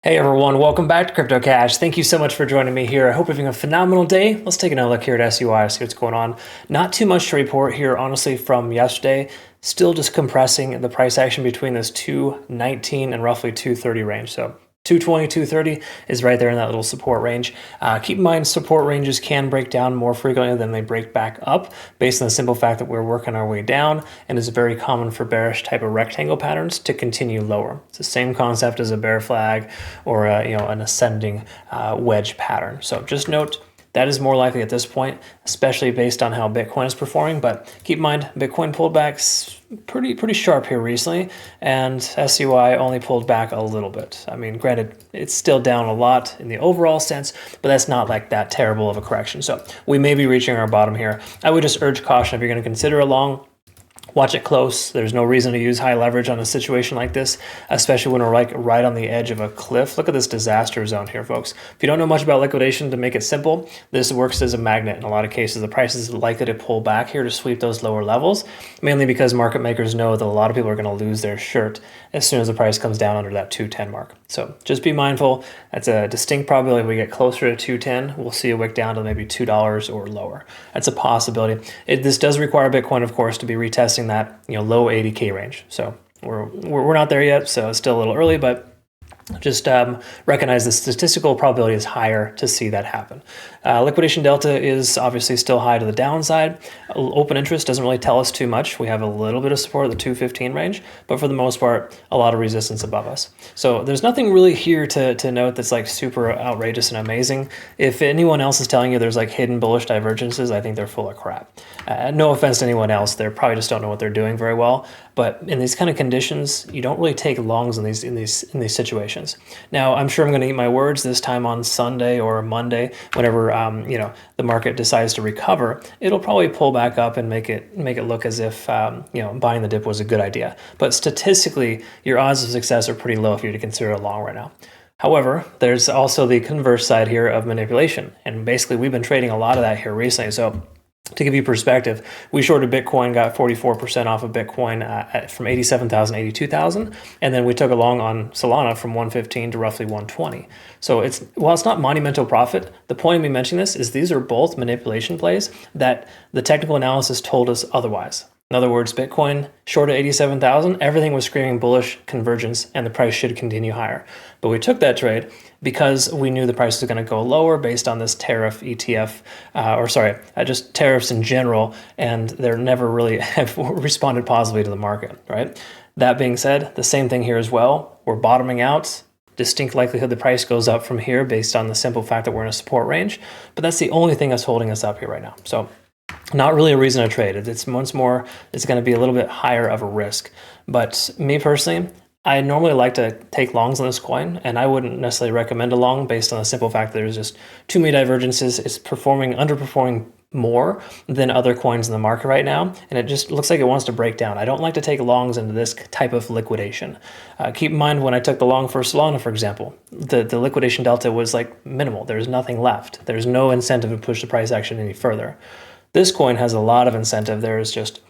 Hey everyone, welcome back to Crypto Cash. Thank you so much for joining me here. I hope you're having a phenomenal day. Let's take another look here at SUI, see what's going on. Not too much to report here, honestly, from yesterday. Still just compressing the price action between this 219 and roughly 230 range. So 220, 230 is right there in that little support range. Keep in mind, support ranges can break down more frequently than they break back up, based on the simple fact that we're working our way down, and it's very common for bearish type of rectangle patterns to continue lower. It's the same concept as a bear flag or an ascending wedge pattern. So just note, that is more likely at this point, especially based on how Bitcoin is performing. But keep in mind, Bitcoin pulled back pretty sharp here recently, and SUI only pulled back a little bit. I mean, granted, it's still down a lot in the overall sense, but that's not like that terrible of a correction. So we may be reaching our bottom here. I would just urge caution if you're going to consider a long. Watch it close. There's no reason to use high leverage on a situation like this, especially when we're like right on the edge of a cliff. Look at this disaster zone here, folks. If you don't know much about liquidation, to make it simple, this works as a magnet. In a lot of cases, the price is likely to pull back here to sweep those lower levels, mainly because market makers know that a lot of people are going to lose their shirt as soon as the price comes down under that 210 mark. So just be mindful. That's a distinct probability. If we get closer to 210, we'll see a wick down to maybe $2 or lower. That's a possibility. This does require Bitcoin, of course, to be retesting that low 80K range. So we're not there yet, so it's still a little early, but just recognize the statistical probability is higher to see that happen. Liquidation delta is obviously still high to the downside. Open interest doesn't really tell us too much. We have a little bit of support at the 215 range, but for the most part, a lot of resistance above us. So there's nothing really here to note that's like super outrageous and amazing. If anyone else is telling you there's like hidden bullish divergences, I think they're full of crap. No offense to anyone else, they probably just don't know what they're doing very well. But in these kind of conditions, you don't really take longs in these situations. Now, I'm sure I'm going to eat my words this time on Sunday or Monday, whenever the market decides to recover. It'll probably pull back up and make it look as if buying the dip was a good idea. But statistically, your odds of success are pretty low if you're to consider a long right now. However, there's also the converse side here of manipulation, and basically we've been trading a lot of that here recently. So to give you perspective, we shorted Bitcoin, got 44% off of Bitcoin from 87,000 to 82,000, and then we took a long on Solana from 115 to roughly 120. So while it's not monumental profit, the point of me mentioning this is these are both manipulation plays that the technical analysis told us otherwise. In other words, Bitcoin short at 87,000, everything was screaming bullish convergence and the price should continue higher. But we took that trade because we knew the price was going to go lower based on this tariff ETF, just tariffs in general, and they're never really have responded positively to the market, right? That being said, the same thing here as well. We're bottoming out. Distinct likelihood the price goes up from here based on the simple fact that we're in a support range, but that's the only thing that's holding us up here right now. So not really a reason to trade. It's once more, it's going to be a little bit higher of a risk. But me personally, I normally like to take longs on this coin, and I wouldn't necessarily recommend a long based on the simple fact that there's just too many divergences. It's underperforming more than other coins in the market right now, and it just looks like it wants to break down. I don't like to take longs into this type of liquidation. Keep in mind, when I took the long for Solana, for example, the liquidation delta was like minimal. There's nothing left. There's no incentive to push the price action any further. This coin has a lot of incentive. There is just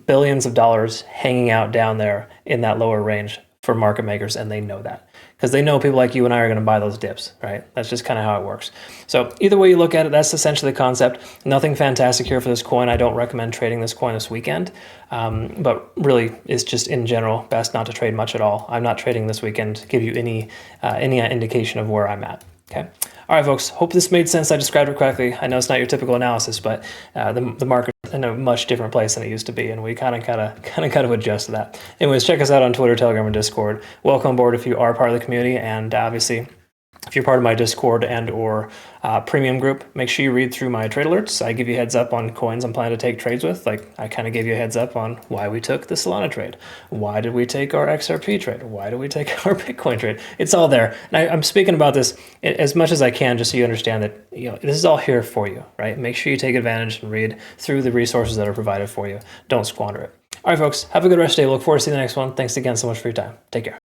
billions of dollars hanging out down there in that lower range for market makers, and they know that because they know people like you and I are going to buy those dips, right? That's just kind of how it works. So either way you look at it, that's essentially the concept. Nothing fantastic here for this coin. I don't recommend trading this coin this weekend, but really it's just in general best not to trade much at all. I'm not trading this weekend to give you any indication of where I'm at. Okay. All right, folks. Hope this made sense. I described it correctly. I know it's not your typical analysis, but the market's in a much different place than it used to be, and we kind of got to adjust to that. Anyways, check us out on Twitter, Telegram, and Discord. Welcome aboard if you are part of the community, and obviously, if you're part of my Discord and or premium group, make sure you read through my trade alerts. I give you heads up on coins I'm planning to take trades with. Like I kind of gave you a heads up on why we took the Solana trade. Why did we take our XRP trade? Why did we take our Bitcoin trade? It's all there. And I'm speaking about this as much as I can just so you understand that this is all here for you, right? Make sure you take advantage and read through the resources that are provided for you. Don't squander it. All right, folks, have a good rest of the day. Look forward to seeing the next one. Thanks again so much for your time. Take care.